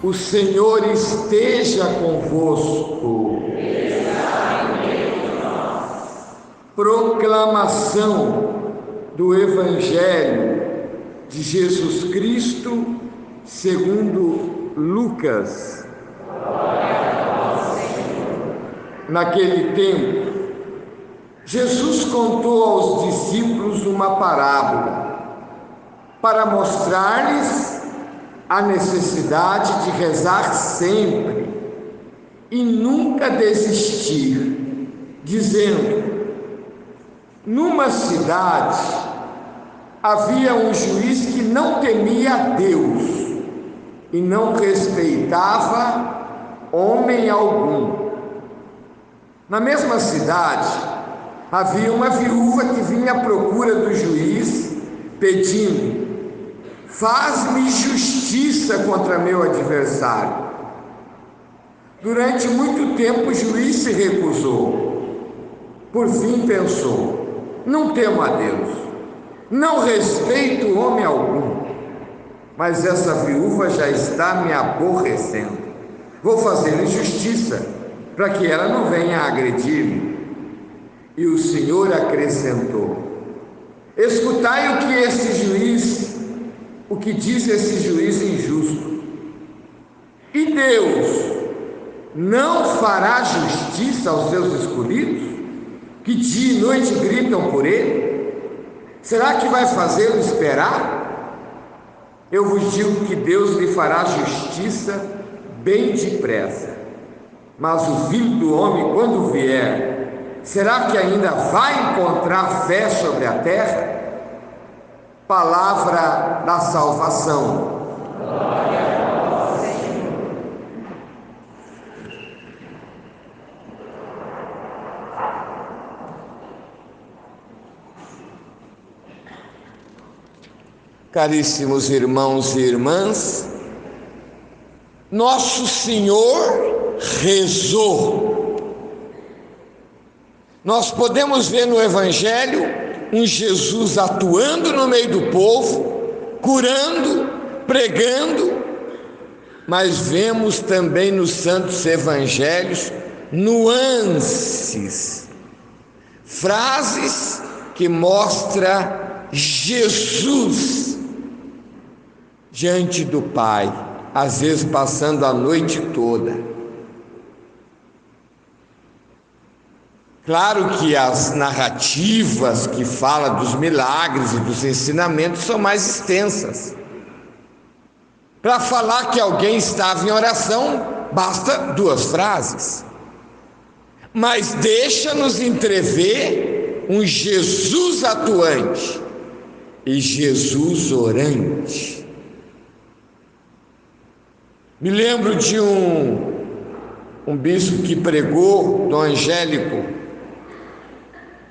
O Senhor esteja convosco. Proclamação do Evangelho de Jesus Cristo segundo Lucas. Naquele tempo, Jesus contou aos discípulos uma parábola para mostrar-lhes a necessidade de rezar sempre e nunca desistir, dizendo: numa cidade havia um juiz que não temia a Deus e não respeitava homem algum. Na mesma cidade havia uma viúva que vinha à procura do juiz, pedindo: faz-me justiça contra meu adversário. Durante muito tempo o juiz se recusou. Por fim pensou: não temo a Deus, não respeito homem algum, mas essa viúva já está me aborrecendo. Vou fazer-lhe justiça, para que ela não venha agredir-me. E o Senhor acrescentou: escutai o que diz esse juiz injusto. E Deus não fará justiça aos seus escolhidos, que dia e noite gritam por ele? Será que vai fazê-lo esperar? Eu vos digo que Deus lhe fará justiça bem depressa. Mas o Filho do Homem, quando vier, será que ainda vai encontrar fé sobre a terra? Palavra da salvação. Glória a vós, Senhor. Caríssimos irmãos e irmãs, Nosso Senhor rezou. Nós podemos ver no Evangelho um Jesus atuando no meio do povo, curando, pregando, mas vemos também nos santos evangelhos nuances, frases que mostram Jesus diante do Pai, às vezes passando a noite toda. Claro que as narrativas que falam dos milagres e dos ensinamentos são mais extensas. Para falar que alguém estava em oração, basta 2 frases. Mas deixa-nos entrever um Jesus atuante e Jesus orante. Me lembro de um bispo que pregou, Dom Angélico,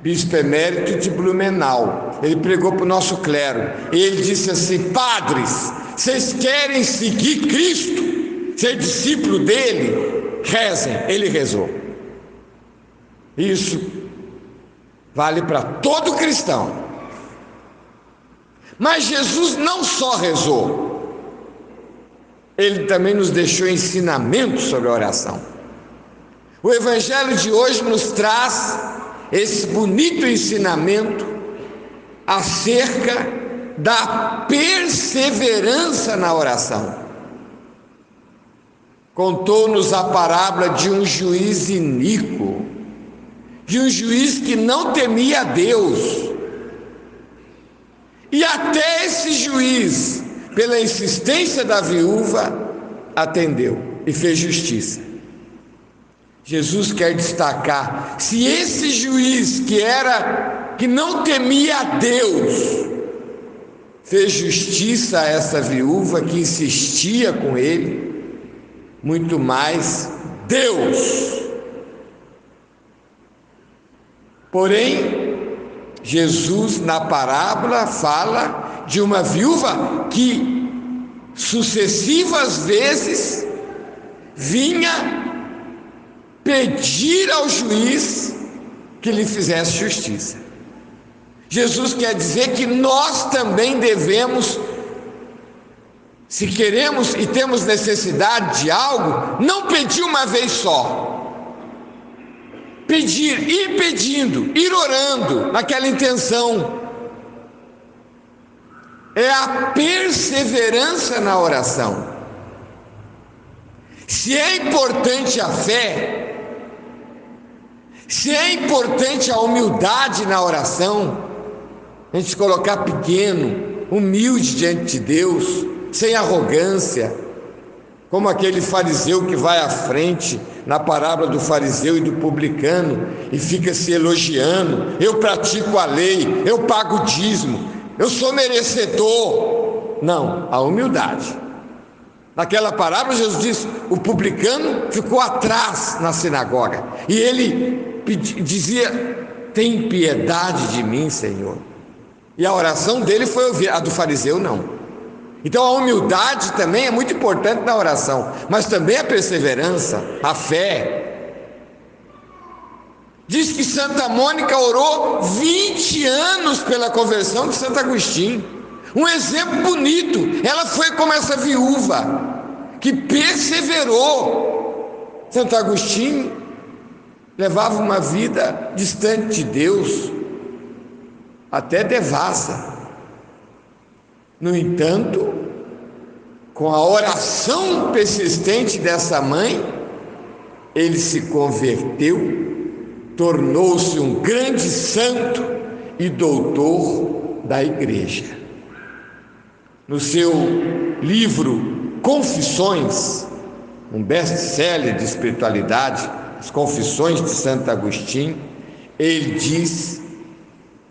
bispo emérito de Blumenau. Ele pregou para o nosso clero e ele disse assim: padres, vocês querem seguir Cristo, ser discípulo dele? Rezem. Ele rezou. Isso vale para todo cristão. Mas Jesus não só rezou, ele também nos deixou ensinamentos sobre a oração. O Evangelho de hoje nos traz esse bonito ensinamento acerca da perseverança na oração. Contou-nos a parábola de um juiz iníquo, de um juiz que não temia a Deus. E até esse juiz, pela insistência da viúva, atendeu e fez justiça. Jesus quer destacar: se esse juiz que não temia a Deus fez justiça a essa viúva que insistia com ele, muito mais Deus. Porém, Jesus na parábola fala de uma viúva que sucessivas vezes vinha pedir ao juiz que lhe fizesse justiça. Jesus quer dizer que nós também devemos Se queremos e temos necessidade de algo, não pedir uma vez só. Pedir, ir pedindo, ir orando naquela intenção. É a perseverança na oração. Se é importante a fé, se é importante a humildade na oração, a gente se colocar pequeno, humilde diante de Deus, sem arrogância, como aquele fariseu que vai à frente na parábola do fariseu e do publicano e fica se elogiando: eu pratico a lei, eu pago o dízimo, eu sou merecedor. Não, a humildade. Naquela parábola Jesus diz: o publicano ficou atrás na sinagoga e ele dizia: tem piedade de mim, Senhor. E a oração dele foi ouvir, a do fariseu não. Então a humildade também é muito importante na oração, mas também a perseverança, a fé. Diz que Santa Mônica orou 20 anos pela conversão de Santo Agostinho. Um exemplo bonito. Ela foi como essa viúva que perseverou. Santo Agostinho levava uma vida distante de Deus, até devassa. No entanto, com a oração persistente dessa mãe, ele se converteu, tornou-se um grande santo e doutor da igreja. No seu livro Confissões, um best-seller de espiritualidade, As Confissões de Santo Agostinho, ele diz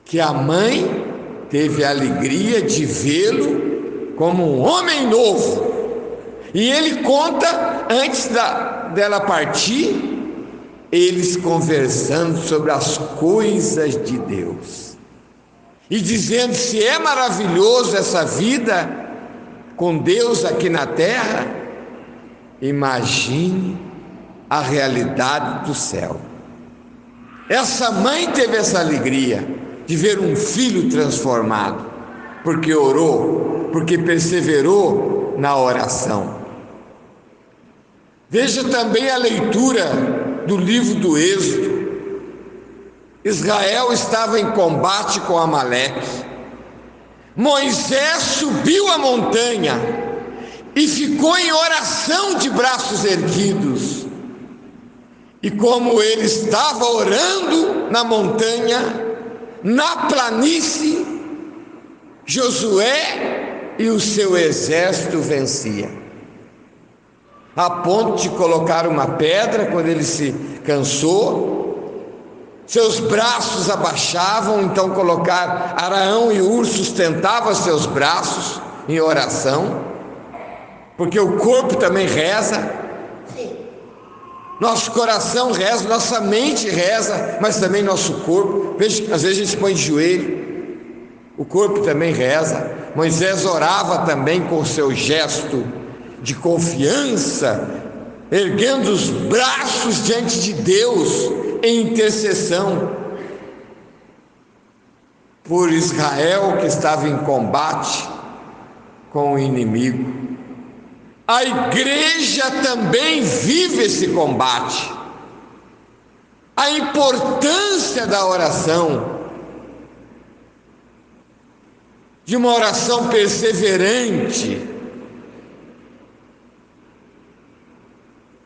que a mãe teve a alegria de vê-lo como um homem novo. E ele conta, antes dela partir, eles conversando sobre as coisas de Deus e dizendo: se é maravilhoso essa vida com Deus aqui na terra, imagine a realidade do céu. Essa mãe teve essa alegria de ver um filho transformado, porque orou, porque perseverou na oração. Veja também a leitura do livro do Êxodo. Israel estava em combate com Amaleque. Moisés subiu a montanha e ficou em oração de braços erguidos. E como ele estava orando na montanha, na planície, Josué e o seu exército vencia, a ponto de colocar uma pedra quando ele se cansou, seus braços abaixavam, então colocar Araão e Hur sustentavam seus braços em oração, porque o corpo também reza, nosso coração reza, nossa mente reza, mas também nosso corpo. Veja, às vezes a gente põe de joelho, o corpo também reza. Moisés orava também com o seu gesto de confiança, erguendo os braços diante de Deus em intercessão por Israel, que estava em combate com o inimigo. A igreja também vive esse combate. A importância da oração, de uma oração perseverante.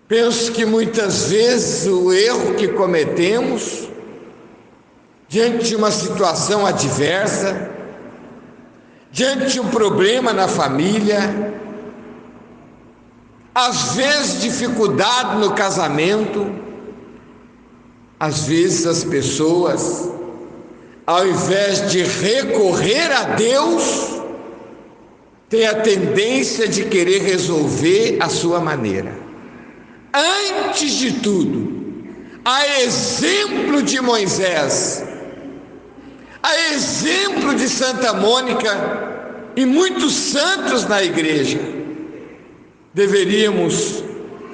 Penso que muitas vezes o erro que cometemos diante de uma situação adversa, diante de um problema na família, às vezes dificuldade no casamento, às vezes as pessoas, ao invés de recorrer a Deus, têm a tendência de querer resolver à sua maneira. Antes de tudo, a exemplo de Moisés, a exemplo de Santa Mônica e muitos santos na igreja, deveríamos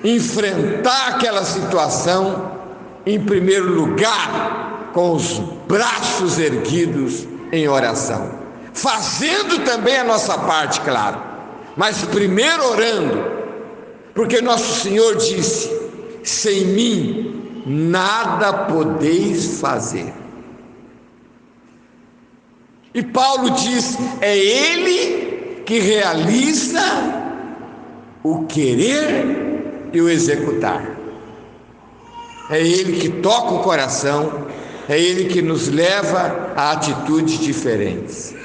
enfrentar aquela situação, em primeiro lugar, com os braços erguidos em oração, fazendo também a nossa parte, claro, mas primeiro orando, porque nosso Senhor disse: sem mim nada podeis fazer. E Paulo diz: é Ele que realiza o querer e o executar. É Ele que toca o coração, é Ele que nos leva a atitudes diferentes.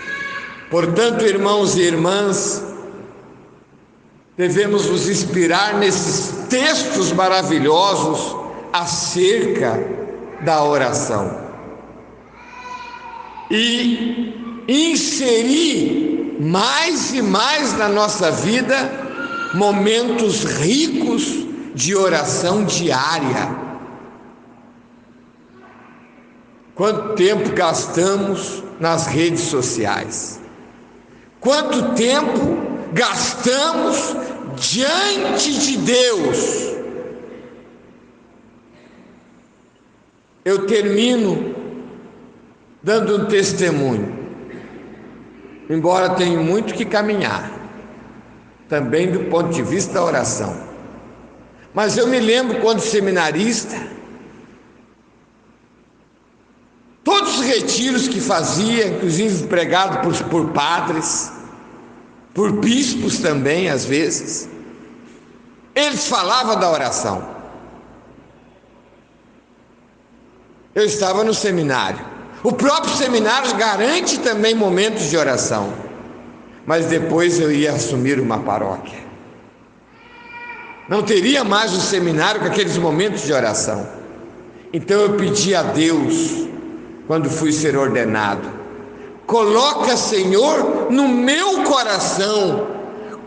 Portanto, irmãos e irmãs, devemos nos inspirar nesses textos maravilhosos acerca da oração e inserir mais e mais na nossa vida momentos ricos de oração diária. Quanto tempo gastamos nas redes sociais? Quanto tempo gastamos diante de Deus? Eu termino dando um testemunho, embora tenha muito que caminhar, também do ponto de vista da oração. Mas eu me lembro quando seminarista, todos os retiros que fazia, inclusive pregado por padres, por bispos também, às vezes, eles falavam da oração. Eu estava no seminário. O próprio seminário garante também momentos de oração. Mas depois eu ia assumir uma paróquia. Não teria mais o seminário com aqueles momentos de oração. Então eu pedi a Deus, quando fui ser ordenado: coloca, Senhor, no meu coração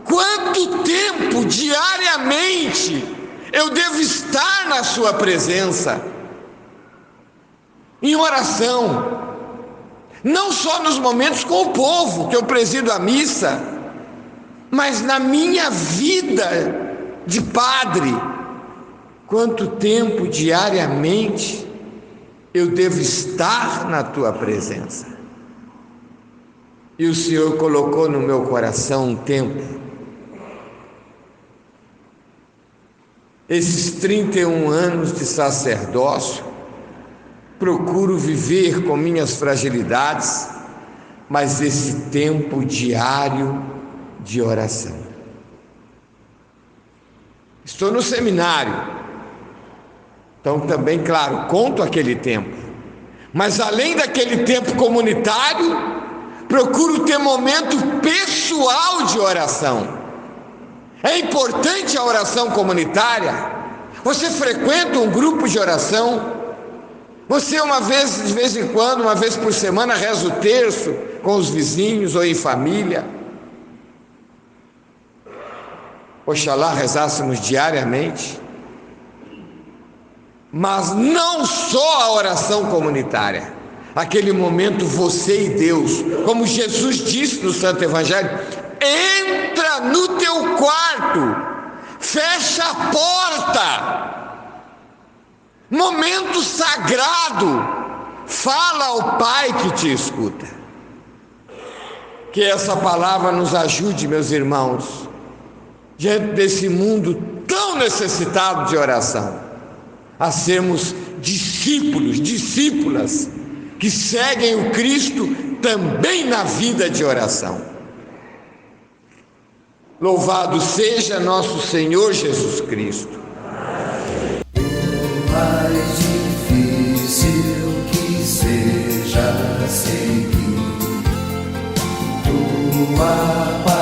quanto tempo diariamente eu devo estar na sua presença, em oração, não só nos momentos com o povo, que eu presido a missa, mas na minha vida de padre. Quanto tempo diariamente eu devo estar na tua presença? E o Senhor colocou no meu coração um tempo. Esses 31 anos de sacerdócio, procuro viver com minhas fragilidades, mas esse tempo diário de oração. Estou no seminário, então também, claro, conto aquele tempo, mas além daquele tempo comunitário, procuro ter momento pessoal de oração. É importante a oração comunitária. Você frequenta um grupo de oração? Você uma vez, de vez em quando, uma vez por semana, reza o terço com os vizinhos ou em família? Oxalá rezássemos diariamente. Mas não só a oração comunitária, aquele momento você e Deus, como Jesus disse no Santo Evangelho: entra no teu quarto, fecha a porta, momento sagrado, fala ao Pai que te escuta. Que essa palavra nos ajude, meus irmãos, diante desse mundo tão necessitado de oração, a sermos discípulos, discípulas que seguem o Cristo também na vida de oração. Louvado seja nosso Senhor Jesus Cristo. Por mais difícil que seja seguir tua palavra,